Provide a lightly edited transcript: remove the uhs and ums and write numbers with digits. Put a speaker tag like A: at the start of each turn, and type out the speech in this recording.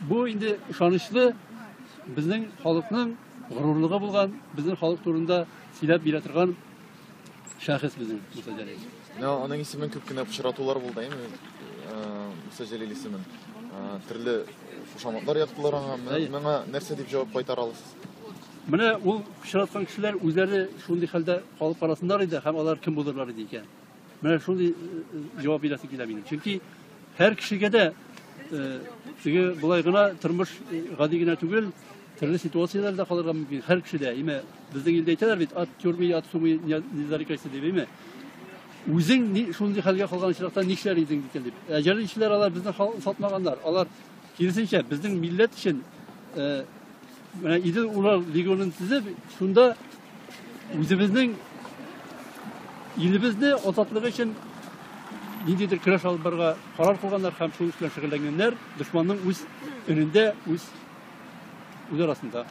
A: Bu indi ышанычлы безнең халыкның горурлыгы булган, безнең халык турында сөйләп бирә торган шәхес безнең Муса Җәлил.
B: Аның исемен күп кенә пычратулар булды, әйме? Муса Җәлил исемен. Төрле кушаматлар яктылар аңа. Миңа нәрсә дип җавап кайтара аласыз?
A: Менә ул пычраткан кешеләр үзләре шундый хәлдә халык арасында иде һәм алар кем булырлар иде икән. Менә шундый җавап бирәсе килә минем. Чөнки һәр кешегә дә булай гына тормыш гади генә түгел, төрле ситуацияләрдә калырга мөмкин. Һәр кешедә, әйме, безнең илдә әйтәләр бит, ат күрми, ат сумый, низарикайсы дип, әйме. Үзең шундый хәлгә калган чакта нишләр идең дигән дип. Әҗәл ишеләр алар безне сатмаганнар. Алар киресенчә безнең милләт өчен менә Идел улар легионын төзеп, шунда үзебезнең илебезне азатлыгы өчен ниндидер көрәш алып барырга карар кылганнар һәм шуның белән шөгыльләнгәннәр дошманның үз өнендә, үз арасында.